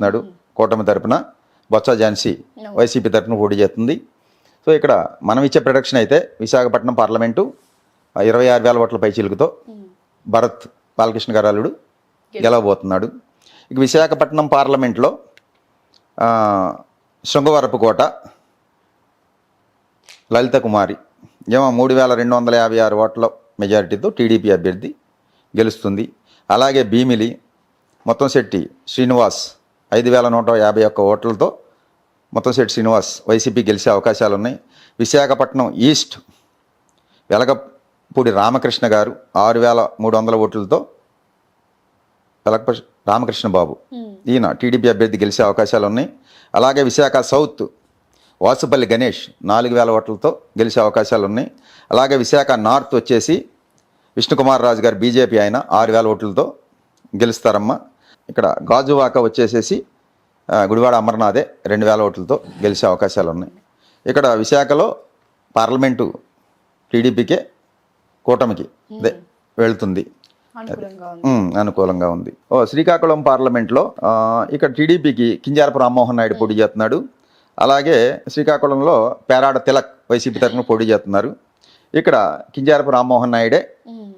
చేస్తున్నాడు కూటమి తరపున. బొత్స ఝాన్సీ వైసీపీ తరపున పోటీ చేస్తుంది. సో ఇక్కడ మనం ఇచ్చే ప్రొడక్షన్ అయితే విశాఖపట్నం పార్లమెంటు 26,000 ఓట్ల పైచీలుకుతో భరత్ బాలకృష్ణ గారు అల్లుడు గెలవబోతున్నాడు. ఇక విశాఖపట్నం పార్లమెంట్లో శృంగవరపుకోట లలిత కుమారి 3,256 ఓట్ల మెజారిటీతో టీడీపీ అభ్యర్థి గెలుస్తుంది. అలాగే భీమిలి మొత్తంశెట్టి శ్రీనివాస్ 5,151 ఓట్లతో మొత్తంశెట్టి శ్రీనివాస్ వైసీపీ గెలిచే అవకాశాలు ఉన్నాయి. విశాఖపట్నం ఈస్ట్ వెలగపూడి రామకృష్ణ గారు 6,300 ఓట్లతో రామకృష్ణ బాబు ఈయన టీడీపీ అభ్యర్థి గెలిచే అవకాశాలు ఉన్నాయి. అలాగే విశాఖ సౌత్ వాసుపల్లి గణేష్ 4,000 ఓట్లతో గెలిచే అవకాశాలు ఉన్నాయి. అలాగే విశాఖ నార్త్ వచ్చేసి విష్ణుకుమార్ రాజు గారు బీజేపీ ఆయన 6,000 ఓట్లతో గెలుస్తారమ్మా. ఇక్కడ గాజువాక వచ్చేసేసి గుడివాడ అమర్నాథే 2,000 ఓట్లతో గెలిచే అవకాశాలు ఉన్నాయి. ఇక్కడ విశాఖలో పార్లమెంటు టీడీపీకే కూటమికి వెళుతుంది, అనుకూలంగా ఉంది. శ్రీకాకుళం పార్లమెంట్లో ఇక్కడ టీడీపీకి కింజారపు రామ్మోహన్ నాయుడు పోటీ చేస్తున్నాడు. అలాగే శ్రీకాకుళంలో పేరాడ తిలక్ వైసీపీ తరఫున పోటీ చేస్తున్నారు. ఇక్కడ కింజారపు రామ్మోహన్ నాయుడే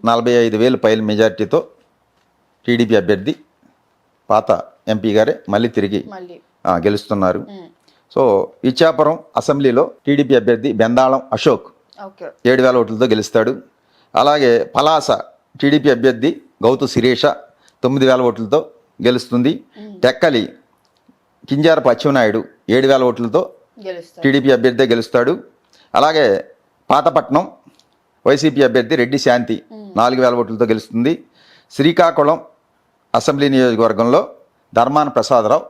45,000 పైల మెజార్టీతో టీడీపీ అభ్యర్థి పాత ఎంపీ గారే మళ్ళీ తిరిగి గెలుస్తున్నారు. సో ఇచ్చాపురం అసెంబ్లీలో టీడీపీ అభ్యర్థి బెందాళం అశోక్ 7,000 ఓట్లతో గెలుస్తాడు. అలాగే పలాస టీడీపీ అభ్యర్థి గౌతు శిరీష 9,000 ఓట్లతో గెలుస్తుంది. టెక్కలి కింజారపు అచ్చెన్నాయుడు 7,000 ఓట్లతో టీడీపీ అభ్యర్థి గెలుస్తాడు. అలాగే పాతపట్నం వైసీపీ అభ్యర్థి రెడ్డి శాంతి 4,000 ఓట్లతో గెలుస్తుంది. శ్రీకాకుళం అసెంబ్లీ నియోజకవర్గంలో ధర్మాన ప్రసాదరావు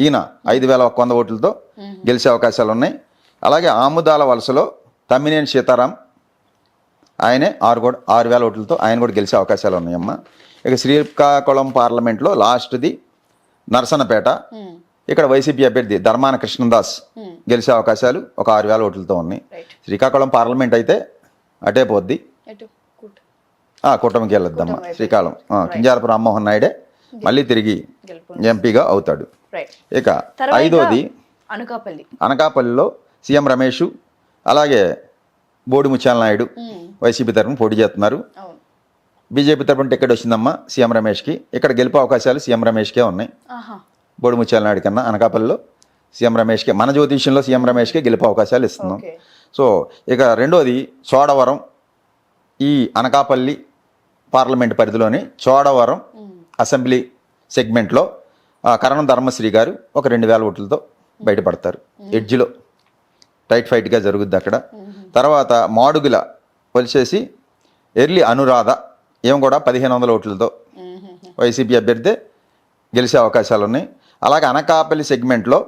ఈయన 5,100 ఓట్లతో గెలిచే అవకాశాలు ఉన్నాయి. అలాగే ఆముదాల వలసలో తమ్మినేని సీతారాం ఆయనే 6,000 ఓట్లతో ఆయన కూడా గెలిచే అవకాశాలు ఉన్నాయమ్మా. ఇక శ్రీకాకుళం పార్లమెంట్లో లాస్ట్ది నరసన్నపేట, ఇక్కడ వైసీపీ అభ్యర్థి ధర్మాన కృష్ణదాస్ గెలిచే అవకాశాలు ఒక 6,000 ఓట్లతో ఉన్నాయి. శ్రీకాకుళం పార్లమెంట్ అయితే అటే పోద్ది, కూటమికి వెళ్ళొద్దమ్మా. శ్రీకాకుళం కింజారపు రామ్మోహన్ నాయుడే మళ్ళీ తిరిగి ఎంపీగా అవుతాడు. ఇక ఐదోది అనకాపల్లిలో సీఎం రమేష్ అలాగే బోడి ముత్యాల నాయుడు వైసీపీ తరఫున పోటీ చేస్తున్నారు. బీజేపీ తరఫున టికెట్ వచ్చిందమ్మా సీఎం రమేష్కి. ఇక్కడ గెలుపు అవకాశాలు సీఎం రమేష్కే ఉన్నాయి. బోడి ముత్యాల నాయుడు కన్నా అనకాపల్లిలో సీఎం రమేష్కే, మన జ్యోతిష్యంలో సీఎం రమేష్కే గెలుపు అవకాశాలు ఇస్తున్నాం. సో ఇక రెండోది చోడవరం, ఈ అనకాపల్లి పార్లమెంట్ పరిధిలోని చోడవరం అసెంబ్లీ సెగ్మెంట్లో కరణం ధర్మశ్రీ గారు ఒక 2,000 ఓట్లతో బయటపడతారు. ఎడ్జ్లో టైట్ ఫైట్గా జరుగుద్ది అక్కడ. తర్వాత మాడుగుల వచ్చేసి ఎర్లి అనురాధ ఏం కూడా 1,500 ఓట్లతో వైసీపీ అభ్యర్థి గెలిచే అవకాశాలు ఉన్నాయి. అలాగే అనకాపల్లి సెగ్మెంట్లో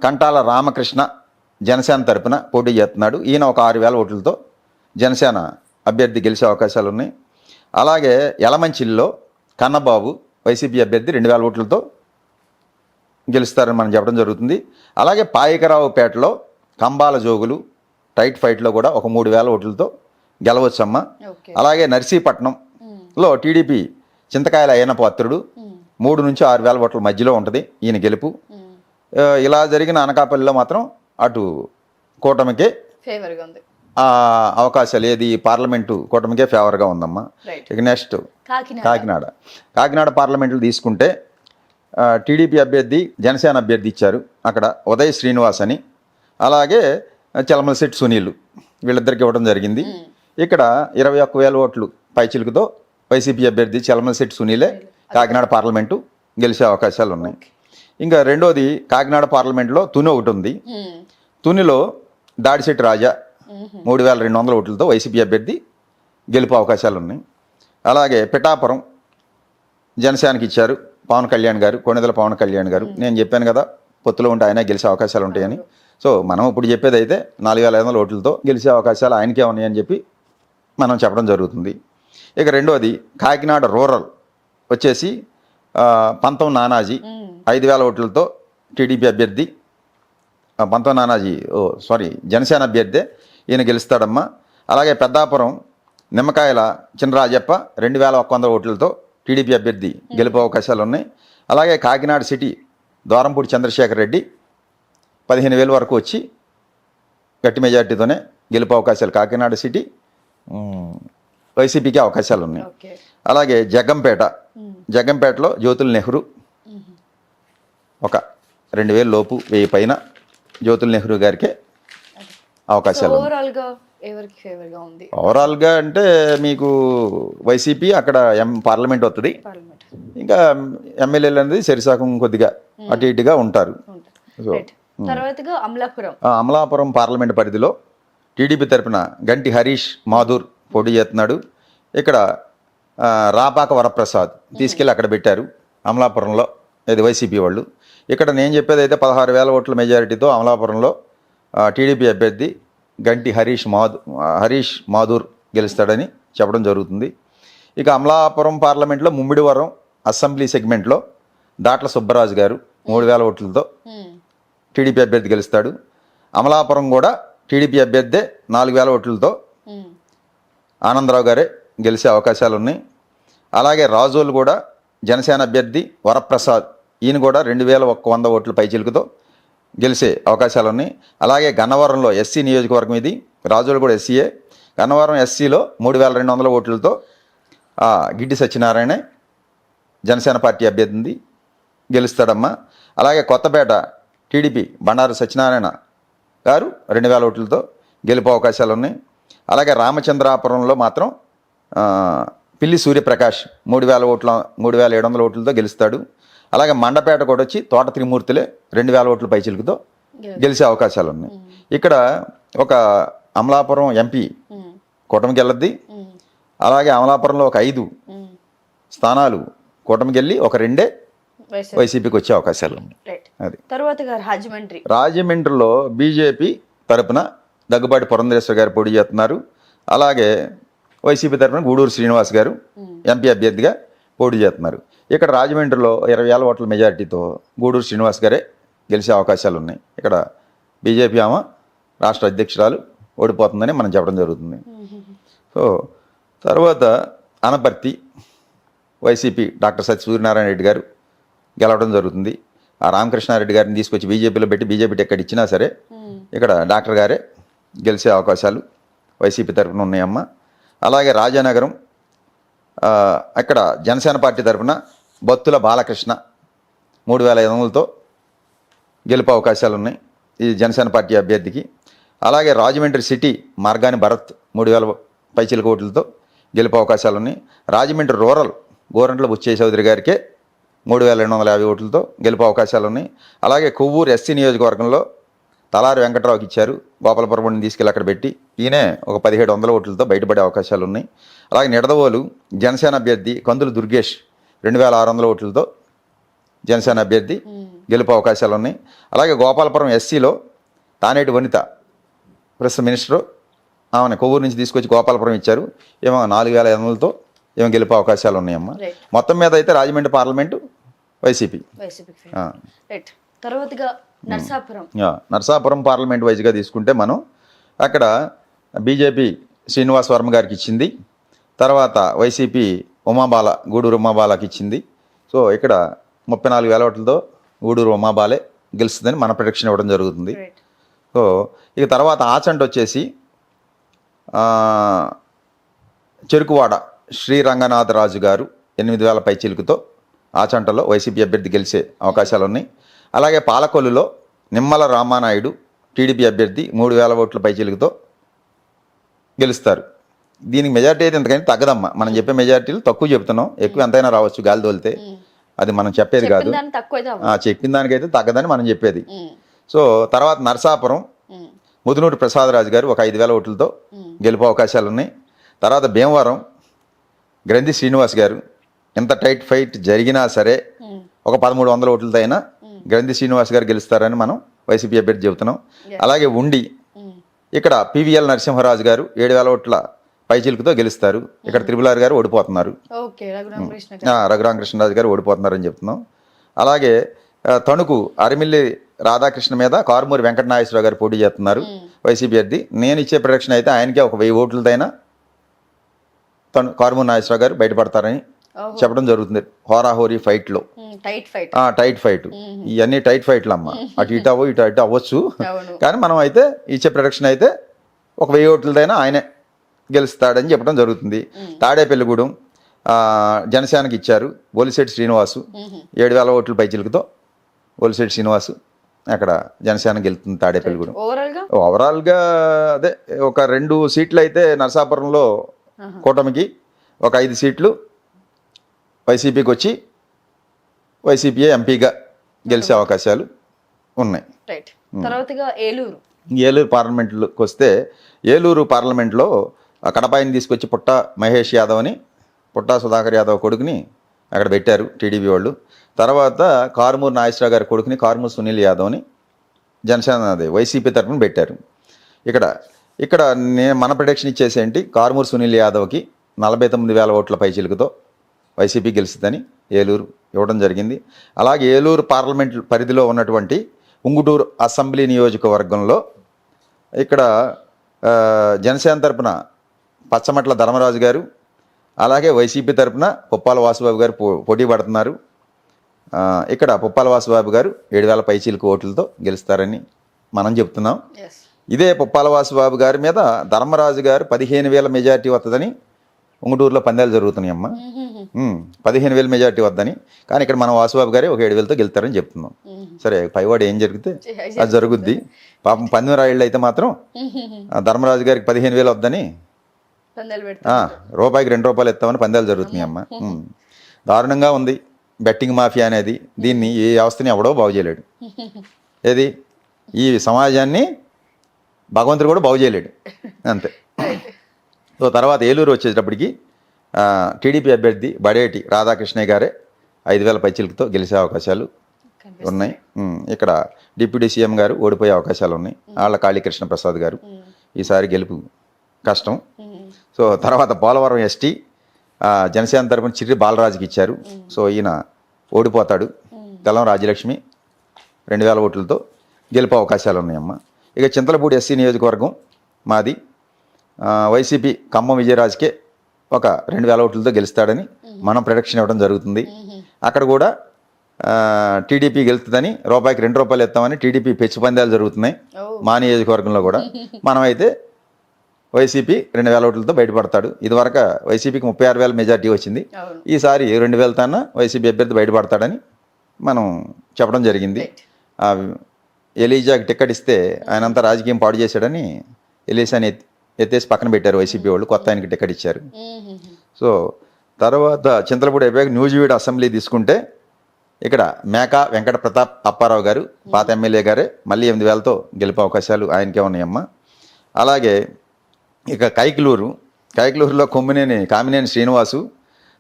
కంటాల రామకృష్ణ జనసేన తరపున పోటీ చేస్తున్నాడు. ఈయన ఒక 6,000 ఓట్లతో జనసేన అభ్యర్థి గెలిచే అవకాశాలు ఉన్నాయి. అలాగే యలమంచిల్లో కన్నబాబు వైసీపీ అభ్యర్థి 2,000 ఓట్లతో గెలుస్తారని మనం చెప్పడం జరుగుతుంది. అలాగే పాయకరావుపేటలో కంబాల జోగులు టైట్ ఫైట్లో కూడా ఒక 3,000 ఓట్లతో గెలవచ్చమ్మ. అలాగే నర్సీపట్నంలో టీడీపీ చింతకాయల అయిన పాత్రుడు 3,000 నుంచి 6,000 ఓట్ల మధ్యలో ఉంటుంది ఈయన గెలుపు. ఇలా జరిగిన అనకాపల్లిలో మాత్రం అటు కూటమికే ఫేవర్గా ఉంది అవకాశాలు, ఏది పార్లమెంటు కూటమికే ఫేవర్గా ఉందమ్మా. ఇక నెక్స్ట్ కాకినాడ పార్లమెంట్లు తీసుకుంటే టీడీపీ అభ్యర్థి జనసేన అభ్యర్థి ఇచ్చారు. అక్కడ ఉదయ్ శ్రీనివాస్ అని, అలాగే చలమలశెట్టి సునీల్ వీళ్ళిద్దరికి ఇవ్వడం జరిగింది. ఇక్కడ 21,000 ఓట్లు పైచిలుకుతో వైసీపీ అభ్యర్థి చలమలశెట్టి సునీలే కాకినాడ పార్లమెంటు గెలిచే అవకాశాలు ఉన్నాయి. ఇంకా రెండోది కాకినాడ పార్లమెంట్లో తుని ఒకటి ఉంది. తునిలో దాడిశెట్టి రాజా 3,200 ఓట్లతో వైసీపీ అభ్యర్థి గెలుపు అవకాశాలు ఉన్నాయి. అలాగే పిఠాపురం జనసేనకి ఇచ్చారు పవన్ కళ్యాణ్ గారు, కొణిదెల పవన్ కళ్యాణ్ గారు. నేను చెప్పాను కదా పొత్తులో ఉంటే ఆయన గెలిచే అవకాశాలు ఉంటాయని. సో మనం ఇప్పుడు చెప్పేది అయితే 4,500 ఓట్లతో గెలిచే అవకాశాలు ఆయనకే ఉన్నాయని చెప్పి మనం చెప్పడం జరుగుతుంది. ఇక రెండోది కాకినాడ రూరల్ వచ్చేసి పంతం నానాజీ 5,000 ఓట్లతో టీడీపీ అభ్యర్థి, పంతం నానాజీ జనసేన అభ్యర్థి ఈయన గెలుస్తాడమ్మా. అలాగే పెద్దాపురం నిమ్మకాయల చినరాజప్ప 2,100 ఓట్లతో టీడీపీ అభ్యర్థి గెలుపు అవకాశాలు ఉన్నాయి. అలాగే కాకినాడ సిటీ ద్వారంపూడి చంద్రశేఖర్ రెడ్డి 15,000 వరకు వచ్చి గట్టి మెజార్టీతోనే గెలుపు అవకాశాలు కాకినాడ సిటీ వైసీపీకి అవకాశాలు ఉన్నాయి. అలాగే జగ్గంపేటలో జ్యోతుల్ నెహ్రూ ఒక 2,000 లోపు 1000 పైన జ్యోతుల్ నెహ్రూ గారికే అవకాశాలు. ఓవరాల్గా అంటే మీకు వైసీపీ అక్కడ పార్లమెంట్ వస్తుంది, ఇంకా ఎమ్మెల్యేలు అనేది శరిశాఖం కొద్దిగా అటు ఇటుగా ఉంటారు. అమలాపురం పార్లమెంట్ పరిధిలో టీడీపీ తరపున గంటి హరీష్ మాధుర్ పోటీ చేస్తున్నాడు. ఇక్కడ రాపాక వరప్రసాద్ తీసుకెళ్ళి అక్కడ పెట్టారు అమలాపురంలో, ఇది వైసీపీ వాళ్ళు. ఇక్కడ నేను చెప్పేది అయితే 16,000 ఓట్ల మెజారిటీతో అమలాపురంలో టీడీపీ అభ్యర్థి గంటి హరీష్ మాధుర్ గెలుస్తాడని చెప్పడం జరుగుతుంది. ఇక అమలాపురం పార్లమెంట్లో ముమ్మిడివరం అసెంబ్లీ సెగ్మెంట్లో దాట్ల సుబ్బరాజు గారు 3,000 ఓట్లతో టీడీపీ అభ్యర్థి గెలుస్తాడు. అమలాపురం కూడా టీడీపీ అభ్యర్థే 4,000 ఓట్లతో ఆనందరావు గారే గెలిచే అవకాశాలు ఉన్నాయి. అలాగే రాజోలు కూడా జనసేన అభ్యర్థి వరప్రసాద్, ఈయన కూడా 2,100 ఓట్ల పైచిలుకుతో గెలిచే అవకాశాలు ఉన్నాయి. అలాగే గన్నవరంలో ఎస్సీ నియోజకవర్గం, ఇది రాజోలు కూడా ఎస్సీయే. గన్నవరం ఎస్సీలో 3,200 ఓట్లతో గిడ్డి సత్యనారాయణ జనసేన పార్టీ అభ్యర్థి గెలుస్తాడమ్మా. అలాగే కొత్తపేట టీడీపీ బండారు సత్యనారాయణ గారు 2,000 ఓట్లతో గెలుపు అవకాశాలు ఉన్నాయి. అలాగే రామచంద్రాపురంలో మాత్రం పిల్లి సూర్యప్రకాష్ 3,700 ఓట్లతో గెలుస్తాడు. అలాగే మండపేట కూడా వచ్చి తోట త్రిమూర్తులే 2,000 ఓట్ల పైచిలుకుతో గెలిచే అవకాశాలు ఉన్నాయి. ఇక్కడ ఒక అమలాపురం ఎంపీ కూటమికి వెళ్ళద్ది. అలాగే అమలాపురంలో ఒక 5 స్థానాలు కూటమికి వెళ్ళి ఒక 2 వైసీపీకి వచ్చే అవకాశాలు ఉన్నాయి. అది తర్వాత రాజమండ్రిలో బీజేపీ తరపున దగ్గుబాటి పురంధరేశ్వర గారు పోటీ చేస్తున్నారు. అలాగే వైసీపీ తరపున గూడూరు శ్రీనివాస్ గారు ఎంపీ అభ్యర్థిగా పోటీ చేస్తున్నారు. ఇక్కడ రాజమండ్రిలో 20,000 ఓట్ల మెజారిటీతో గూడూరు శ్రీనివాస్ గారే గెలిచే అవకాశాలు ఉన్నాయి. ఇక్కడ బీజేపీ ఆమె రాష్ట్ర అధ్యక్షురాలు ఓడిపోతుందని మనం చెప్పడం జరుగుతుంది. సో తర్వాత అనపర్తి వైసీపీ డాక్టర్ సత్య సూర్యనారాయణ రెడ్డి గారు గెలవడం జరుగుతుంది. ఆ రామకృష్ణారెడ్డి గారిని తీసుకొచ్చి బీజేపీలో పెట్టి బీజేపీ టికెట్ ఇచ్చినా సరే ఇక్కడ డాక్టర్ గారే గెలిచే అవకాశాలు వైసీపీ తరఫున ఉన్నాయమ్మ. అలాగే రాజానగరం అక్కడ జనసేన పార్టీ తరఫున బత్తుల బాలకృష్ణ 3,500తో గెలుపు అవకాశాలు ఉన్నాయి ఈ జనసేన పార్టీ అభ్యర్థికి. అలాగే రాజమండ్రి సిటీ మార్గాని భరత్ 3,000 పైచిలుక ఓట్లతో గెలుపు అవకాశాలు ఉన్నాయి. రాజమండ్రి రూరల్ గోరంట్ల బుచ్చయ్య చౌదరి గారికే 3,250 ఓట్లతో గెలుపు అవకాశాలు ఉన్నాయి. అలాగే కొవ్వూరు ఎస్సీ నియోజకవర్గంలో తలారి వెంకట్రావుకి ఇచ్చారు, గోపాలపురం తీసుకెళ్ళి అక్కడ పెట్టి ఈయనే ఒక 1,700 ఓట్లతో బయటపడే అవకాశాలు ఉన్నాయి. అలాగే నిడదవోలు జనసేన అభ్యర్థి కందులు దుర్గేష్ 2,600 ఓట్లతో జనసేన అభ్యర్థి గెలుపు అవకాశాలు ఉన్నాయి. అలాగే గోపాలపురం ఎస్సీలో తానేటి వనిత ప్రస్తుత మినిస్టరు, ఆమెను కొవ్వూరు నుంచి తీసుకొచ్చి గోపాలపురం ఇచ్చారు, ఏమో 4,500తో ఏమో గెలుపు అవకాశాలు ఉన్నాయమ్మా. మొత్తం మీద అయితే Rajahmundry parliament YCP. Narsapuram parliament వైజ్గా తీసుకుంటే మనం అక్కడ బీజేపీ శ్రీనివాస్ వర్మ గారికి ఇచ్చింది, తర్వాత వైసీపీ గూడూరు ఉమాబాలకి ఇచ్చింది. సో ఇక్కడ 34,000 ఓట్లతో గూడూరు ఉమాబాలే గెలుస్తుందని మన ప్రొడిక్షన్ ఇవ్వడం జరుగుతుంది. సో ఇక తర్వాత ఆచంట వచ్చేసి చెరుకువాడ శ్రీరంగనాథరాజు గారు 8,000 పైచిలుకుతో ఆచంటలో వైసీపీ అభ్యర్థి గెలిచే అవకాశాలు ఉన్నాయి. అలాగే పాలకొల్లులో నిమ్మల రామానాయుడు టీడీపీ అభ్యర్థి 3,000 ఓట్ల పైచిలుకుతో గెలుస్తారు. దీనికి మెజార్టీ అయితే ఎంతకైనా తగ్గదమ్మా. మనం చెప్పే మెజార్టీలు తక్కువ చెప్తున్నాం, ఎక్కువ ఎంతైనా రావచ్చు గాలి తోలితే, అది మనం చెప్పేది కాదు. చెప్పిన దానికైతే తగ్గదని మనం చెప్పేది. సో తర్వాత నరసాపురం ముదునూరు ప్రసాదరాజు గారు ఒక 5,000 ఓట్లతో గెలుపు అవకాశాలు ఉన్నాయి. తర్వాత భీమవరం గ్రంథి శ్రీనివాస్ గారు, ఎంత టైట్ ఫైట్ జరిగినా సరే ఒక 1,300 ఓట్లతో అయినా గ్రంథి శ్రీనివాస్ గారు గెలుస్తారని మనం వైసీపీ అభ్యర్థి చెబుతున్నాం. అలాగే ఉండి ఇక్కడ పివిఎల్ నరసింహరాజు గారు 7,000 ఓట్ల పైచిలుకుతో గెలుస్తారు. ఇక్కడ త్రిపులార్ గారు ఓడిపోతున్నారు, రఘురామకృష్ణరాజు గారు ఓడిపోతున్నారని చెప్తున్నాం. అలాగే తణుకు అరిమిల్లి రాధాకృష్ణ మీద కారుమూరి వెంకట నాగేశ్వరరావు గారు పోటీ చేస్తున్నారు వైసీపీ అభ్యర్థి. నేను ఇచ్చే ప్రొడక్షన్ అయితే ఆయనకే ఒక 1,000 ఓట్లదైనా కారుమూరి నాగేశ్వరరావు గారు బయటపడతారని చెప్పడం జరుగుతుంది హోరాహోరీ ఫైట్లో. Tight fight. ఇవన్నీ టైట్ ఫైట్లు అమ్మ. అటు ఇటు అవ్వచ్చు, కానీ మనం అయితే ఇచ్చే ప్రొడక్షన్ అయితే ఒక 1000 ఓట్లదైనా ఆయనే గెలుస్తాడని చెప్పడం జరుగుతుంది. తాడేపల్లిగూడెం జనసేనకి ఇచ్చారు బొలిశెట్టి శ్రీనివాసు, 7000 ఓట్ల పైచిలుకతో బొలిశెట్టి శ్రీనివాసు అక్కడ జనసేన గెలుతుంది తాడేపల్లిగూడెం. ఓవరాల్గా అదే ఒక 2 సీట్లు అయితే నరసాపురంలో కూటమికి, ఒక 5 సీట్లు వైసీపీకి వచ్చి వైసీపీ ఎంపీగా గెలిచే అవకాశాలు ఉన్నాయి. ఏలూరు పార్లమెంట్లోకి వస్తే, ఏలూరు పార్లమెంట్లో కడపాయిని తీసుకొచ్చి మహేష్ యాదవ్ అని పుట్టా సుధాకర్ యాదవ్ కొడుకుని అక్కడ పెట్టారు టీడీపీ వాళ్ళు. తర్వాత కారుమూరు నాగేశ్వరరావు గారి కొడుకుని కారుమూరు సునీల్ యాదవ్ని జనసేన వైసీపీ తరఫున పెట్టారు. ఇక్కడ మన ప్రొడక్షన్ ఇచ్చేసేంటి, కారుమూరు సునీల్ యాదవ్కి 49,000 ఓట్ల పైచిలుకతో వైసీపీ గెలుస్తుందని ఏలూరు ఇవ్వడం జరిగింది. అలాగే ఏలూరు పార్లమెంట్ పరిధిలో ఉన్నటువంటి ఉంగుటూరు అసెంబ్లీ నియోజకవర్గంలో ఇక్కడ జనసేన తరపున పచ్చమట్ల ధర్మరాజు గారు, అలాగే వైసీపీ తరపున పుప్పాల వాసుబాబు గారు పోటీ పడుతున్నారు. ఇక్కడ పుప్పాల వాసుబాబు గారు 7,000 పైచీలకు ఓట్లతో గెలుస్తారని మనం చెప్తున్నాం. ఇదే పుప్పాల వాసుబాబు గారి మీద ధర్మరాజు గారు 15,000 మెజార్టీ వస్తుందని ఉంగుటూరులో పందాలు జరుగుతున్నాయమ్మ. 15,000 మెజార్టీ వద్దని, కానీ ఇక్కడ మన వాసుబాబు గారే ఒక 7,000తో గెలుస్తారని చెప్తున్నాం. సరే, పైవాడు ఏం జరిగితే అది జరుగుద్ది. పాపం 12 రాయిళ్ళు అయితే మాత్రం ధర్మరాజు గారికి 15,000 వద్దని రూపాయికి 2 రూపాయలు ఇస్తామని పందాలు జరుగుతున్నాయి అమ్మ. దారుణంగా ఉంది బెట్టింగ్ మాఫియా అనేది. దీన్ని ఈ వ్యవస్థని ఎవడో బాగు చేయలేడు. ఏది ఈ సమాజాన్ని భగవంతుడు కూడా బాగు చేయలేడు, అంతే. సో తర్వాత ఏలూరు వచ్చేటప్పటికి టీడీపీ అభ్యర్థి బడేటి రాధాకృష్ణయ్య గారే 5,000 పైచిలతో గెలిచే అవకాశాలు ఉన్నాయి. ఇక్కడ డిప్యూటీ సీఎం గారు ఓడిపోయే అవకాశాలు ఉన్నాయి. వాళ్ళ కాళీకృష్ణ ప్రసాద్ గారు ఈసారి గెలుపు కష్టం. సో తర్వాత పోలవరం ఎస్టీ జనసేన తరపున చిర్రి బాలరాజుకి ఇచ్చారు. సో ఈయన ఓడిపోతాడు. తెల్లం రాజ్యలక్ష్మి 2,000 ఓట్లతో గెలుపు అవకాశాలు ఉన్నాయమ్మ. ఇక చింతలపూడి ఎస్సీ నియోజకవర్గం మాది. వైసీపీ ఖమ్మం విజయరాజ్కే ఒక 2,000 ఓట్లతో గెలుస్తాడని మనం ప్రొడక్షన్ ఇవ్వడం జరుగుతుంది. అక్కడ కూడా టీడీపీ గెలుస్తుందని రూపాయికి 2 రూపాయలు ఇస్తామని టీడీపీ పెచ్చు పందాలు జరుగుతున్నాయి మా నియోజకవర్గంలో కూడా. మనమైతే వైసీపీ 2,000 ఓట్లతో బయటపడతాడు. ఇదివరకు వైసీపీకి 36,000 మెజార్టీ వచ్చింది. ఈసారి 2,000 తన వైసీపీ అభ్యర్థి బయటపడతాడని మనం చెప్పడం జరిగింది. ఎలీజాకి టికెట్ ఇస్తే ఆయనంతా రాజకీయం పాడు చేశాడని ఎలీసాని ఎత్తేసి పక్కన పెట్టారు వైసీపీ వాళ్ళు. కొత్త ఆయనకి టికెట్ ఇచ్చారు. సో తర్వాత చింతలపూడి అయిపోయాక న్యూజివీడ్ అసెంబ్లీ తీసుకుంటే ఇక్కడ మేకా వెంకట ప్రతాప్ అప్పారావు గారు పాత ఎమ్మెల్యే గారే మళ్ళీ 8,000తో గెలిపే అవకాశాలు ఆయనకే ఉన్నాయమ్మ. అలాగే ఇక కైకలూరులో కామినేని శ్రీనివాసు,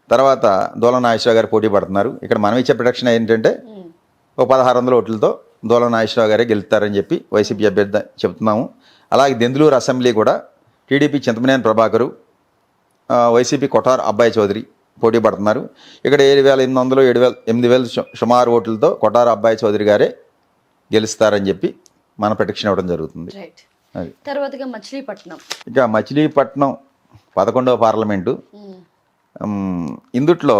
తర్వాత దూలం నాగేశ్వరరావు గారు పోటీ పడుతున్నారు. ఇక్కడ మనం ఇచ్చే ప్రొడక్షన్ ఏంటంటే ఒక 1,600 ఓట్లతో దూలం నాగేశ్వరరావు గారే గెలుస్తారని చెప్పి వైసీపీ అభ్యర్థి చెప్తున్నాము. అలాగే దెందులూరు అసెంబ్లీ కూడా టీడీపీ చింతమనేని ప్రభాకరు, వైసీపీ కొఠార్ అబ్బాయి చౌదరి పోటీ పడుతున్నారు. ఇక్కడ 7,800 8,000 సుమారు ఓట్లతో కొఠార్ అబ్బాయి చౌదరి గారే గెలుస్తారని చెప్పి మన ప్రొటెక్షన్ ఇవ్వడం జరుగుతుంది. ఇక మచిలీపట్నం 11వ పార్లమెంటు. ఇందుట్లో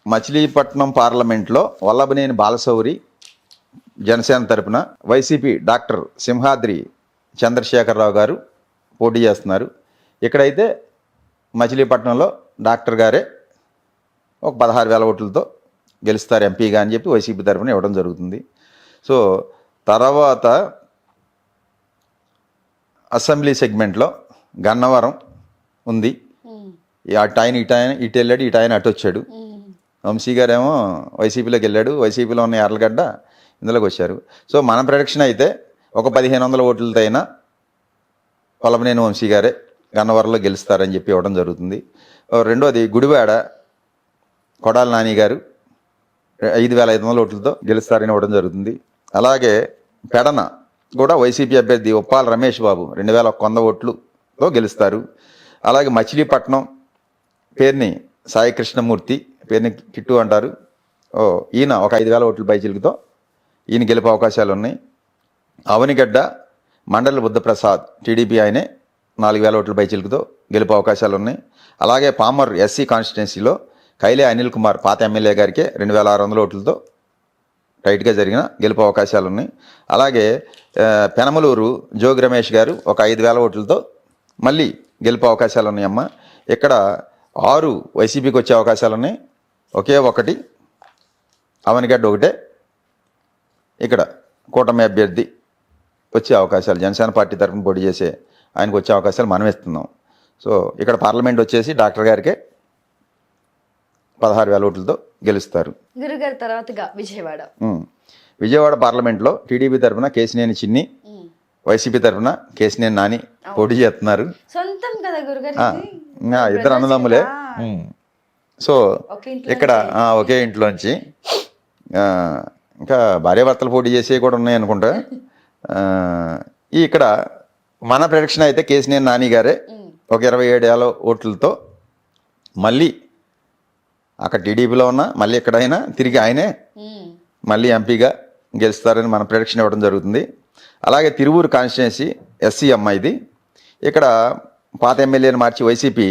మచిలీపట్నం పార్లమెంట్లో వల్లభనేని బాలశౌరి జనసేన తరపున, వైసీపీ డాక్టర్ సింహాద్రి చంద్రశేఖరరావు గారు పోటీ చేస్తున్నారు. ఇక్కడైతే మచిలీపట్నంలో డాక్టర్ గారే ఒక 16,000 ఓట్లతో గెలుస్తారు ఎంపీగా అని చెప్పి వైసీపీ తరఫున ఇవ్వడం జరుగుతుంది. సో తర్వాత అసెంబ్లీ సెగ్మెంట్లో గన్నవరం ఉంది. అటు ఆయన ఇటు వెళ్ళాడు, ఇటు ఆయన అటు వచ్చాడు. వంశీ గారేమో వైసీపీలోకి వెళ్ళాడు, వైసీపీలో ఉన్న యార్లగడ్డ ఇందులోకి వచ్చారు. సో మన ప్రొడక్షన్ అయితే ఒక 1,500 ఓట్లతో అయినా వల్లభనేని వంశీ గారే గన్నవరంలో గెలుస్తారని చెప్పి ఇవ్వడం జరుగుతుంది. రెండోది గుడివాడ కొడాలి నాని గారు 5,500 ఓట్లతో గెలుస్తారని ఇవ్వడం జరుగుతుంది. అలాగే పెడన కూడా వైసీపీ అభ్యర్థి ఉప్పాల రమేష్ బాబు 2,100 ఓట్లతో గెలుస్తారు. అలాగే మచిలీపట్నం పేరుని సాయి కృష్ణమూర్తి, పేరుని కిట్టు అంటారు, ఈయన ఒక 5,000 ఓట్ల పైచిలుకతో ఈయన గెలిపే అవకాశాలు ఉన్నాయి. అవనిగడ్డ మండలి బుద్ధప్రసాద్ టీడీపీ ఆయనే 4,000 ఓట్ల పైచిలుకతో గెలిపే అవకాశాలు ఉన్నాయి. అలాగే పామర్ ఎస్సీ కాన్స్టిట్యున్సీలో కైలే అనిల్ కుమార్ పాత ఎమ్మెల్యే గారికి 2,600 ఓట్లతో టైట్గా జరిగిన గెలుపు అవకాశాలు ఉన్నాయి. అలాగే పెనమలూరు జోగి రమేష్ గారు ఒక 5,000 ఓట్లతో మళ్ళీ గెలుపు అవకాశాలు ఉన్నాయమ్మ. ఇక్కడ 6 వైసీపీకి వచ్చే అవకాశాలు ఉన్నాయి. ఒకే ఒకటి అవనిగడ్డ ఒకటే ఇక్కడ కూటమి అభ్యర్థి వచ్చే అవకాశాలు, జనసేన పార్టీ తరఫున పోటీ చేసే ఆయనకు వచ్చే అవకాశాలు మనం ఇస్తున్నాం. సో ఇక్కడ పార్లమెంట్ వచ్చేసి డాక్టర్ గారికే 16,000 ఓట్లతో గెలుస్తారు. గురుగారు తర్వాతగా విజయవాడ పార్లమెంట్లో టీడీపీ తరఫున కేసినేని చిన్ని, వైసీపీ తరఫున కేసినేని నాని పోటీ చేస్తున్నారు. సొంతం కదా గురుగారు, ఇద్దరు అన్నదమ్ములే. సో ఇక్కడ ఒకే ఇంట్లోంచి ఇంకా భార్యాభర్తలు పోటీ చేసేవి కూడా ఉన్నాయి అనుకుంటా. ఇక్కడ మన ప్రొడిక్షన్ అయితే కేసినేని నాని గారే ఒక 27,000 ఓట్లతో మళ్ళీ అక్కడ టీడీపీలో ఉన్న మళ్ళీ ఎక్కడైనా తిరిగి ఆయనే మళ్ళీ ఎంపీగా గెలుస్తారని మన ప్రొడిక్షన్ ఇవ్వడం జరుగుతుంది. అలాగే తిరువూరు కాన్స్టిట్యున్సీ ఎస్సీ అమ్మాయిది. ఇక్కడ పాత ఎమ్మెల్యేని మార్చి వైసీపీ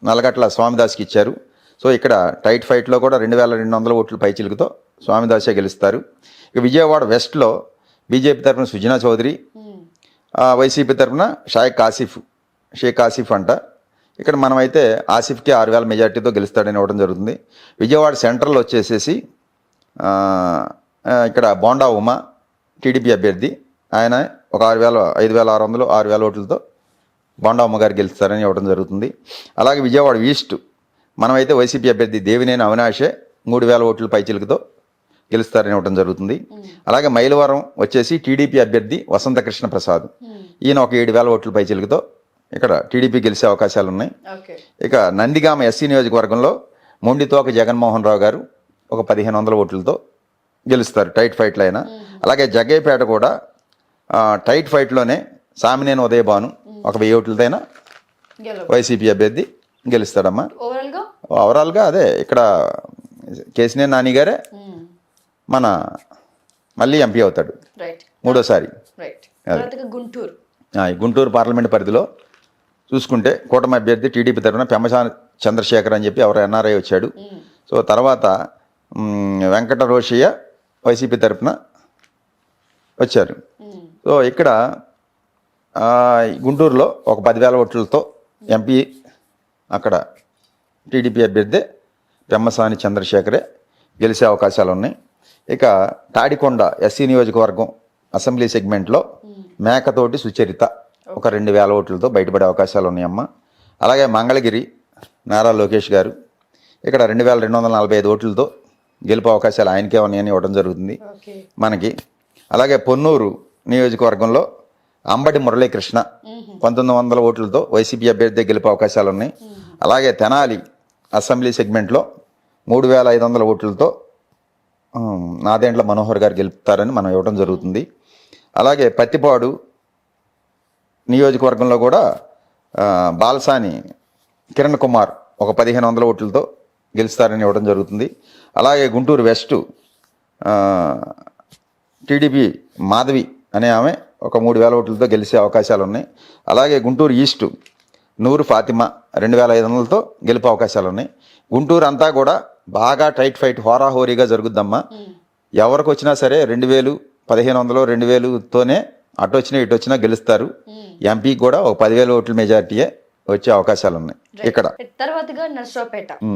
నల్లగట్ల స్వామిదాస్కి ఇచ్చారు. సో ఇక్కడ టైట్ ఫైట్లో కూడా 2,200 ఓట్ల పైచిలుకుతో స్వామిదాసే గెలుస్తారు. ఇక విజయవాడ వెస్ట్లో బీజేపీ తరఫున సుజనా చౌదరి, వైసీపీ తరఫున షేక్ ఆసిఫ్ అంట. ఇక్కడ మనమైతే ఆసిఫ్కి 6,000 మెజార్టీతో గెలుస్తాడని ఇవ్వడం జరుగుతుంది. విజయవాడ సెంట్రల్ వచ్చేసేసి ఇక్కడ బోండా ఉమా టీడీపీ అభ్యర్థి, ఆయన ఒక 5,600 6,000 ఓట్లతో బోండా ఉమ్మ గారు గెలుస్తారని ఇవ్వడం జరుగుతుంది. అలాగే విజయవాడ ఈస్ట్ మనమైతే వైసీపీ అభ్యర్థి దేవినేని అవినాషే 3,000 ఓట్ల పైచిలుకతో గెలుస్తారని ఇవ్వడం జరుగుతుంది. అలాగే మైలవరం వచ్చేసి టీడీపీ అభ్యర్థి వసంత కృష్ణ ప్రసాద్, ఈయన ఒక 7,000 ఓట్ల పైచిలుకతో ఇక్కడ టీడీపీ గెలిచే అవకాశాలు ఉన్నాయి. ఇక నందిగామ ఎస్సీ నియోజకవర్గంలో మొండితోక జగన్మోహన్ రావు గారు ఒక 1,500 ఓట్లతో గెలుస్తారు టైట్ ఫైట్లో అయినా. అలాగే జగ్గయ్యపేట కూడా టైట్ ఫైట్లోనే సామినేని ఉదయభాను ఒక 1,000 ఓట్లతో అయినా వైసీపీ అభ్యర్థి గెలుస్తాడమ్మా. ఓవరాల్గా అదే ఇక్కడ కేసినేని నాని గారే మన మళ్ళీ ఎంపీ అవుతాడు మూడోసారి. గుంటూరు పార్లమెంట్ పరిధిలో చూసుకుంటే కూటమి అభ్యర్థి టీడీపీ తరఫున పెమ్మసాని చంద్రశేఖర్ అని చెప్పి ఎవరు ఎన్ఆర్ఐ వచ్చాడు. సో తర్వాత వెంకట రోషయ్య వైసీపీ తరఫున వచ్చారు. సో ఇక్కడ గుంటూరులో ఒక 10,000 ఓట్లతో ఎంపీ అక్కడ టీడీపీ అభ్యర్థి పెమ్మసాని చంద్రశేఖరే గెలిచే అవకాశాలు ఉన్నాయి. ఇక తాడికొండ ఎస్సీ నియోజకవర్గం అసెంబ్లీ సెగ్మెంట్లో మేకతోటి సుచరిత ఒక 2,000 ఓట్లతో బయటపడే అవకాశాలు ఉన్నాయమ్మ. అలాగే మంగళగిరి నారా లోకేష్ గారు ఇక్కడ 2,245 ఓట్లతో గెలుపు అవకాశాలు ఆయనకే ఉన్నాయని ఇవ్వడం జరుగుతుంది మనకి. అలాగే పొన్నూరు నియోజకవర్గంలో అంబటి మురళీకృష్ణ 1,900 ఓట్లతో వైసీపీ అభ్యర్థి గెలుపు అవకాశాలు ఉన్నాయి. అలాగే తెనాలి అసెంబ్లీ సెగ్మెంట్లో 3,500 ఓట్లతో నాదెండ్ల మనోహర్ గారు గెలుపుతారని మనం ఇవ్వడం జరుగుతుంది. అలాగే పత్తిపాడు నియోజకవర్గంలో కూడా బాలసాని కిరణ్ కుమార్ ఒక 1,500 ఓట్లతో గెలుస్తారని ఇవ్వడం జరుగుతుంది. అలాగే గుంటూరు వెస్ట్ టీడీపీ మాధవి అనే ఆమె ఒక 3,000 ఓట్లతో గెలిచే అవకాశాలు ఉన్నాయి. అలాగే గుంటూరు ఈస్ట్ నూరు ఫాతిమా 2,500లతో గెలుపు అవకాశాలు ఉన్నాయి. గుంటూరు అంతా కూడా బాగా టైట్ ఫైట్ హోరాహోరీగా జరుగుద్దమ్మా. ఎవరికి వచ్చినా సరే 2,000 1,500 2,000తోనే అటు వచ్చినా ఇటు వచ్చినా గెలుస్తారు. ఎంపీకి కూడా ఒక 10,000 ఓట్ల మెజార్టీయే వచ్చే అవకాశాలు ఉన్నాయి. ఇక్కడ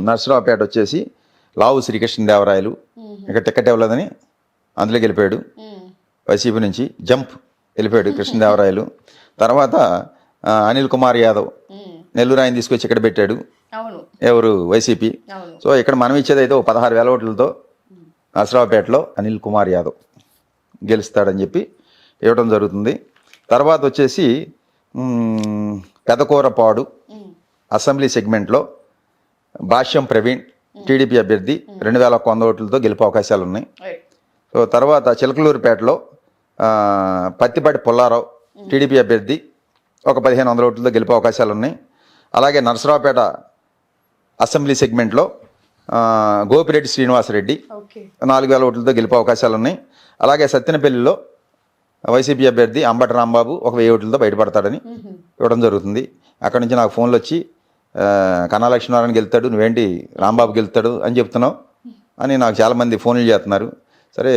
నర్సరావుపేట వచ్చేసి లావు శ్రీకృష్ణదేవరాయలు ఇక టికెట్ ఇవ్వలేదని అందులో గెలిపాడు. వైసీపీ నుంచి జంప్ వెళ్ళిపోయాడు కృష్ణదేవరాయలు. తర్వాత అనిల్ కుమార్ యాదవ్ నెల్లూరు ఆయన తీసుకొచ్చి ఇక్కడ పెట్టాడు, ఎవరు వైసీపీ. సో ఇక్కడ మనం ఇచ్చేది అయితే 16,000 ఓట్లతో నర్సరావుపేటలో అనిల్ కుమార్ యాదవ్ గెలుస్తాడని చెప్పి ఇవ్వడం జరుగుతుంది. తర్వాత వచ్చేసి పెదకూరపాడు అసెంబ్లీ సెగ్మెంట్లో భాష్యం ప్రవీణ్ టీడీపీ అభ్యర్థి 2,100 ఓట్లతో గెలుపు అవకాశాలు ఉన్నాయి. సో తర్వాత చిలకలూరుపేటలో పత్తిపాటి పుల్లారావు టీడీపీ అభ్యర్థి ఒక 1,500 ఓట్లతో గెలుపు అవకాశాలు ఉన్నాయి. అలాగే నర్సరావుపేట అసెంబ్లీ సెగ్మెంట్లో గోపిరెడ్డి శ్రీనివాసరెడ్డి 4,000 ఓట్లతో గెలుపు అవకాశాలు ఉన్నాయి. అలాగే సత్తెనపల్లిలో వైసీపీ అభ్యర్థి అంబటి రాంబాబు ఒక 1,000 ఓట్లతో బయటపడతాడని ఇవ్వడం జరుగుతుంది. అక్కడి నుంచి నాకు ఫోన్లు వచ్చి కన్నా లక్ష్మీనారాయణ గెలుతాడు, నువ్వేంటి రాంబాబు గెలుతాడు అని చెప్తున్నావు అని నాకు చాలామంది ఫోన్లు చేస్తున్నారు. సరే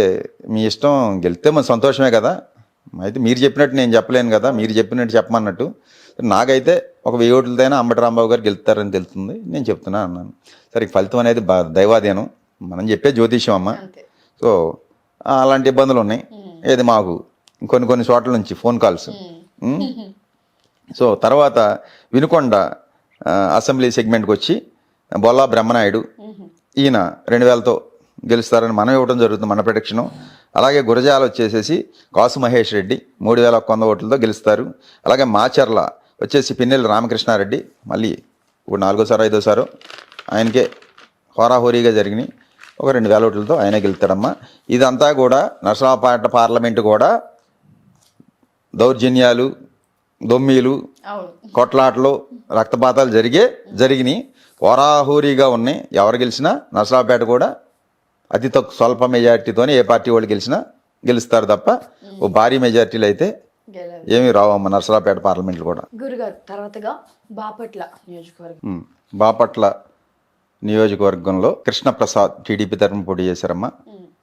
మీ ఇష్టం, గెలిస్తే మన సంతోషమే కదా. అయితే మీరు చెప్పినట్టు నేను చెప్పలేను కదా, మీరు చెప్పినట్టు చెప్పమన్నట్టు. నాకైతే ఒక 1000 ఓట్లతోనే అంబటి రాంబాబు గారు గెలుస్తారని తెలుస్తుంది, నేను చెప్తున్నా అన్నాను. సరే ఫలితం అనేది దైవాధీనం, మనం చెప్పే జ్యోతిష్యం అమ్మ. అంతే. సో అలాంటి ఇబ్బందులు ఉన్నాయి. ఏది మాకు కొన్ని చోట్ల నుంచి ఫోన్ కాల్స్. సో తర్వాత వినుకొండ అసెంబ్లీ సెగ్మెంట్కి వచ్చి బొల్లా బ్రహ్మనాయుడు, ఈయన 2000తో గెలుస్తారని మనం ఇవ్వడం జరుగుతుంది, మన ప్రొడిక్షను. అలాగే గురజాల వచ్చేసేసి కాసు మహేష్ రెడ్డి 3100 ఓట్లతో గెలుస్తారు. అలాగే మాచర్ల వచ్చేసి పిన్నెల్లి రామకృష్ణారెడ్డి, మళ్ళీ ఇప్పుడు 4వ 5వ ఆయనకే హోరాహోరీగా జరిగినాయి, ఒక 2000 ఓట్లతో ఆయనే గెలుస్తాడమ్మా. ఇదంతా కూడా నరసరావుపేట పార్లమెంటు కూడా దౌర్జన్యాలు, దొమ్మీలు, కొట్లాటలు, రక్తపాతాలు జరిగినాయి, హోరాహోరీగా ఉన్నాయి. ఎవరు గెలిచినా నరసరావుపేట కూడా అతి తక్కువ స్వల్ప మెజార్టీతోనే ఏ పార్టీ వాళ్ళు గెలిచినా గెలుస్తారు తప్ప ఓ భారీ మెజార్టీలు అయితే ఏమీ రావమ్మ నరసరావుపేట పార్లమెంట్లు కూడా. గురుగారు తర్వాతగా బాపట్ల నియోజకవర్గం. బాపట్ల నియోజకవర్గంలో కృష్ణప్రసాద్ టీడీపీ తరఫున పోటీ చేశారమ్మా.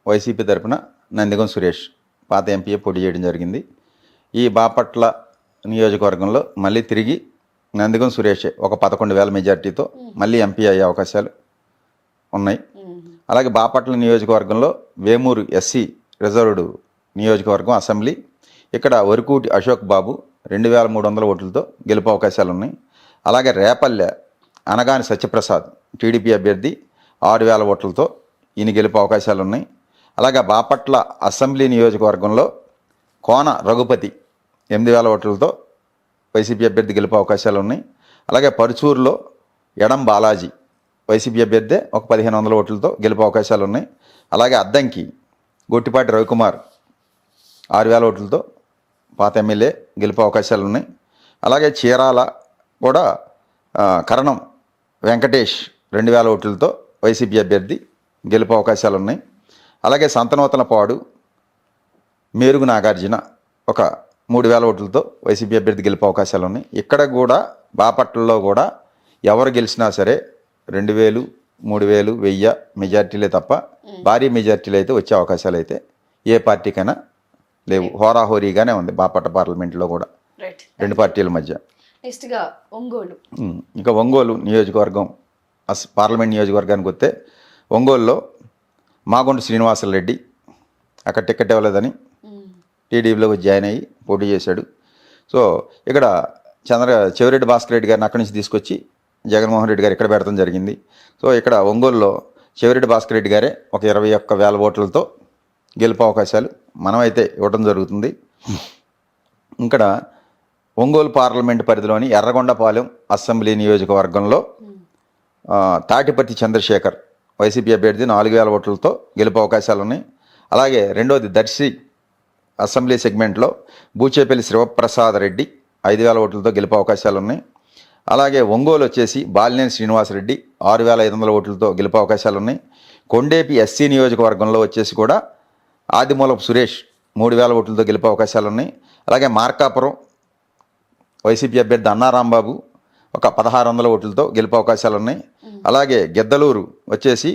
వైసీపీ తరఫున నందిగం సురేష్ పాత ఎంపీఏ పోటీ చేయడం జరిగింది. ఈ బాపట్ల నియోజకవర్గంలో మళ్ళీ తిరిగి నందిగం సురేషే ఒక 11,000 మెజార్టీతో మళ్ళీ ఎంపీ అయ్యే అవకాశాలు ఉన్నాయి. అలాగే బాపట్ల నియోజకవర్గంలో వేమూరు ఎస్సీ రిజర్వ్డ్ నియోజకవర్గం అసెంబ్లీ, ఇక్కడ వరకూటి అశోక్ బాబు 2300 ఓట్లతో గెలుపు అవకాశాలు ఉన్నాయి. అలాగే రేపల్లె అనగాని సత్యప్రసాద్ టీడీపీ అభ్యర్థి 6000 ఓట్లతో ఈయన గెలుపు అవకాశాలు ఉన్నాయి. అలాగే బాపట్ల అసెంబ్లీ నియోజకవర్గంలో కోన రఘుపతి 8000 ఓట్లతో వైసీపీ అభ్యర్థి గెలుపు అవకాశాలు ఉన్నాయి. అలాగే పరుచూరులో ఎడం బాలాజీ వైసీపీ అభ్యర్థి ఒక 1500 ఓట్లతో గెలుపు అవకాశాలు ఉన్నాయి. అలాగే అద్దంకి గొట్టిపాటి రవికుమార్ 6000 ఓట్లతో పాత ఎమ్మెల్యే గెలుపు అవకాశాలు ఉన్నాయి. అలాగే చీరాల కూడా కరణం వెంకటేష్ 2000 ఓట్లతో వైసీపీ అభ్యర్థి గెలుపు అవకాశాలు ఉన్నాయి. అలాగే సంతనూతలపాడు మేరుగు నాగార్జున ఒక 3000 ఓట్లతో వైసీపీ అభ్యర్థి గెలుపు అవకాశాలు ఉన్నాయి. ఇక్కడ కూడా బాపట్లలో కూడా ఎవరు గెలిచినా సరే 2000, 3000, 1000 మెజార్టీలే తప్ప భారీ మెజార్టీలు అయితే వచ్చే అవకాశాలు అయితే ఏ పార్టీకైనా లేవు. హోరాహోరీగానే ఉంది బాపట్ల పార్లమెంట్లో కూడా రెండు పార్టీల మధ్య. నెక్స్ట్గా ఒంగోలు. ఇంకా ఒంగోలు నియోజకవర్గం పార్లమెంట్ నియోజకవర్గానికి వస్తే ఒంగోలులో మాగుంట శ్రీనివాసరెడ్డి అక్కడ టికెట్ ఇవ్వలేదని టీడీపీలోకి జాయిన్ అయ్యి పోటీ చేశాడు. సో ఇక్కడ చెవిరెడ్డి భాస్కర్ రెడ్డి గారిని అక్కడి నుంచి తీసుకొచ్చి జగన్మోహన్ రెడ్డి గారు ఇక్కడ పెడతాం జరిగింది. సో ఇక్కడ ఒంగోలులో చెవిరెడ్డి భాస్కర్ రెడ్డి గారే ఒక 21,000 ఓట్లతో గెలుపు అవకాశాలు మనమైతే ఇవ్వడం జరుగుతుంది. ఇక్కడ ఒంగోలు పార్లమెంటు పరిధిలోని ఎర్రగొండపాలెం అసెంబ్లీ నియోజకవర్గంలో తాటిపర్తి చంద్రశేఖర్ వైసీపీ అభ్యర్థి 4000 ఓట్లతో గెలుపు అవకాశాలు ఉన్నాయి. అలాగే రెండోది దర్శి అసెంబ్లీ సెగ్మెంట్లో బూచేపల్లి శివప్రసాద్ రెడ్డి 5000 ఓట్లతో గెలుపు అవకాశాలు ఉన్నాయి. అలాగే ఒంగోలు వచ్చేసి బాలినేని శ్రీనివాసరెడ్డి 6500 ఓట్లతో గెలుపు అవకాశాలు ఉన్నాయి. కొండేపి ఎస్సీ నియోజకవర్గంలో వచ్చేసి కూడా ఆదిమూలపు సురేష్ 3000 ఓట్లతో గెలుపు అవకాశాలు ఉన్నాయి. అలాగే మార్కాపురం వైసీపీ అభ్యర్థి అన్నారాంబాబు ఒక 1600 ఓట్లతో గెలుపు అవకాశాలు ఉన్నాయి. అలాగే గిద్దలూరు వచ్చేసి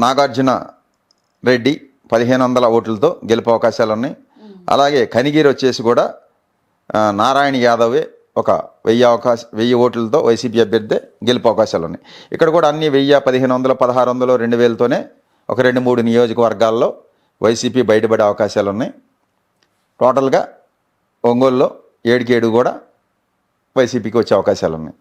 నాగార్జున రెడ్డి 1500 ఓట్లతో గెలుపు అవకాశాలు ఉన్నాయి. అలాగే కనిగిరి వచ్చేసి కూడా నారాయణ యాదవే ఒక 1000 ఓట్లతో వైసీపీ అభ్యర్థి గెలుపు అవకాశాలు ఉన్నాయి. ఇక్కడ కూడా అన్ని 1000, 1500, 1600, 2000తోనే ఒక 2-3 నియోజకవర్గాల్లో వైసీపీ బయటపడే అవకాశాలు ఉన్నాయి. టోటల్గా ఒంగోలులో 7 కూడా వైసీపీకి వచ్చే అవకాశాలు ఉన్నాయి.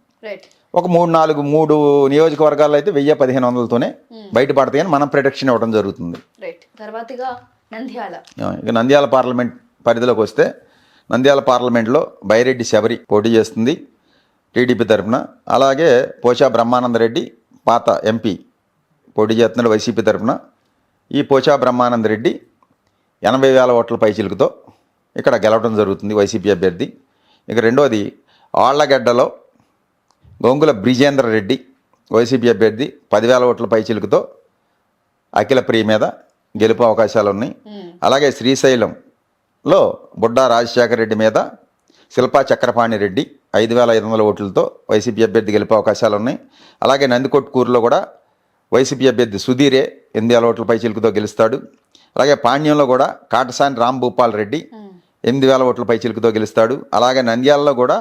ఒక 3 నియోజకవర్గాల్లో అయితే 1000, 1500తోనే బయటపడతాయని మనం ప్రొటెక్షన్ ఇవ్వడం జరుగుతుంది. ఇక నంద్యాల పార్లమెంట్ పరిధిలోకి వస్తే నంద్యాల పార్లమెంట్లో బైరెడ్డి శబరి పోటీ చేస్తుంది టీడీపీ తరఫున. అలాగే పోచా బ్రహ్మానందరెడ్డి పాత ఎంపీ పోటీ చేస్తున్నాడు వైసీపీ తరఫున. ఈ పోచా బ్రహ్మానందరెడ్డి 80,000 ఓట్ల పైచిలుకుతో ఇక్కడ గెలవడం జరుగుతుంది వైసీపీ అభ్యర్థి. ఇక రెండోది ఆళ్లగడ్డలో గొంగుల బ్రిజేంద్ర రెడ్డి వైసీపీ అభ్యర్థి 10,000 ఓట్ల పైచిలుకుతో అఖిల ప్రియ మీద గెలుపు అవకాశాలు ఉన్నాయి. అలాగే శ్రీశైలంలో బుడ్డా రాజశేఖర రెడ్డి మీద శిల్పా చక్రపాణి రెడ్డి 5,500 ఓట్లతో వైసీపీ అభ్యర్థి గెలుపు అవకాశాలు ఉన్నాయి. అలాగే నందికొట్కూరులో కూడా వైసీపీ అభ్యర్థి సుధీరే 8,000 ఓట్ల పైచిలుకుతో గెలుస్తాడు. అలాగే పాణ్యంలో కూడా కాటసాని రాంభూపాల్ రెడ్డి 8,000 ఓట్ల పైచిలుకుతో గెలుస్తాడు. అలాగే నంద్యాలలో కూడా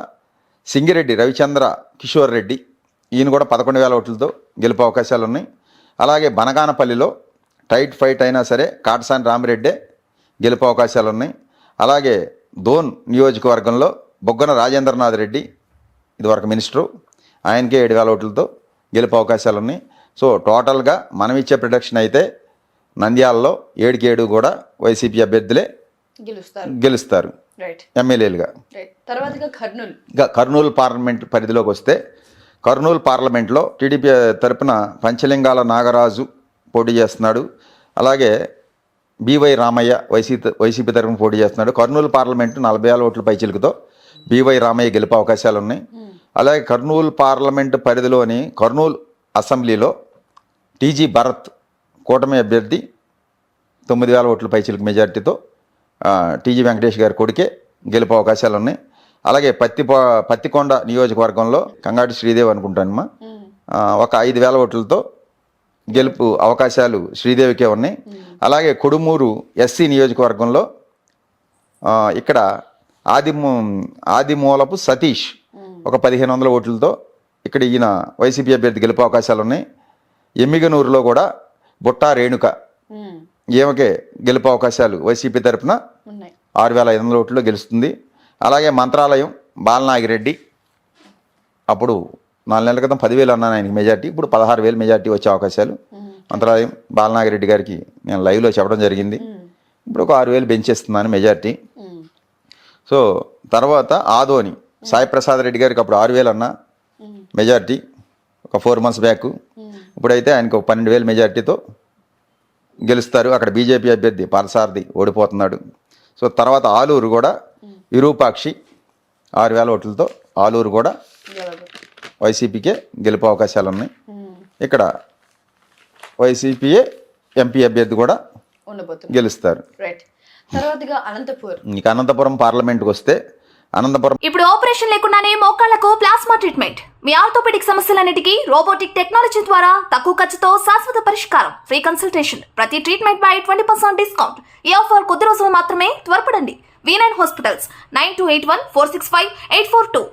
సింగిరెడ్డి రవిచంద్ర కిషోర్ రెడ్డి ఈయన కూడా 11,000 ఓట్లతో గెలుపు అవకాశాలు ఉన్నాయి. అలాగే బనగానపల్లిలో టైట్ ఫైట్ అయినా సరే కాటసాని రామిరెడ్డే గెలుపు అవకాశాలు ఉన్నాయి. అలాగే దోన్ నియోజకవర్గంలో బొగ్గన రాజేంద్రనాథ్ రెడ్డి ఇదివరకు మినిస్టరు, ఆయనకే 7,000 ఓట్లతో గెలుపు అవకాశాలు ఉన్నాయి. సో టోటల్గా మనం ఇచ్చే ప్రొడక్షన్ అయితే నంద్యాలలో 7కి 7 కూడా వైసీపీ అభ్యర్థులే గెలుస్తారు ఎమ్మెల్యేలుగా. తర్వాతగా కర్నూలు పార్లమెంట్ పరిధిలోకి వస్తే కర్నూలు పార్లమెంట్లో టీడీపీ తరపున పంచలింగాల నాగరాజు పోటీ చేస్తున్నాడు. అలాగే బివై రామయ్య వైసీపీ తరపున పోటీ చేస్తున్నాడు. కర్నూలు పార్లమెంటు 40,000 ఓట్ల పైచిలుకుతో బివై రామయ్య గెలుపు అవకాశాలు ఉన్నాయి. అలాగే కర్నూలు పార్లమెంటు పరిధిలోని కర్నూలు అసెంబ్లీలో టీజీ భరత్ కూటమి అభ్యర్థి 9,000 ఓట్ల పైచిలుకు మెజార్టీతో టీజీ వెంకటేష్ గారి కొడుకే గెలుపు అవకాశాలు ఉన్నాయి. అలాగే పత్తికొండ నియోజకవర్గంలో కంగాటి శ్రీదేవి అనుకుంటానమ్మా ఒక 5,000 ఓట్లతో గెలుపు అవకాశాలు శ్రీదేవికే ఉన్నాయి. అలాగే కొడుమూరు ఎస్సీ నియోజకవర్గంలో ఇక్కడ ఆదిమూలపు సతీష్ ఒక 1,500 ఓట్లతో ఇక్కడ ఈయన వైసీపీ అభ్యర్థి గెలుపు అవకాశాలు ఉన్నాయి. ఎమ్మిగనూరులో కూడా బుట్టా రేణుక ఈమెకే గెలుపు అవకాశాలు వైసీపీ తరపున 6,500 ఓట్లలో గెలుస్తుంది. అలాగే మంత్రాలయం బాలనాగిరెడ్డి అప్పుడు 4 నెలల క్రితం 10,000 అన్నాను ఆయనకి మెజార్టీ, ఇప్పుడు 16,000 మెజార్టీ వచ్చే అవకాశాలు. మంత్రాలయం బాలనాగిరెడ్డి గారికి నేను లైవ్లో చెప్పడం జరిగింది. ఇప్పుడు ఒక 6,000 పెంచేస్తున్నాను మెజార్టీ. సో తర్వాత ఆదోని సాయిప్రసాద్ రెడ్డి గారికి అప్పుడు 6,000 అన్న మెజార్టీ ఒక 4 months బ్యాక్. ఇప్పుడైతే ఆయనకు 12,000 మెజార్టీతో గెలుస్తారు. అక్కడ బీజేపీ అభ్యర్థి పార్థసారథి ఓడిపోతున్నాడు. సో తర్వాత ఆలూరు కూడా విరూపాక్షి 6,000 ఓట్లతో ఆలూరు కూడా వైసీపీకే గెలుపు అవకాశాలు ఉన్నాయి. ఇక్కడ వైసీపీఏ ఎంపీ అభ్యర్థి కూడా గెలుస్తారు. ఇంకా అనంతపురం పార్లమెంట్కి వస్తే అనంతపురం ఇప్పుడు ఆపరేషన్ లేకుండానే మోకాళ్లకు ప్లాస్మా ట్రీట్మెంట్, మీ ఆర్థోపెడిక్ సమస్యలన్నిటికీ రోబోటిక్ టెక్నాలజీ ద్వారా తక్కువ ఖర్చుతో శాశ్వత పరిష్కారం, ఫ్రీ కన్సల్టేషన్, ప్రతి ట్రీట్మెంట్ పై 20% డిస్కౌంట్. ఈ ఆఫర్ కొద్ది రోజులు మాత్రమే, త్వరపడండి. V9 hospitals 9281465842.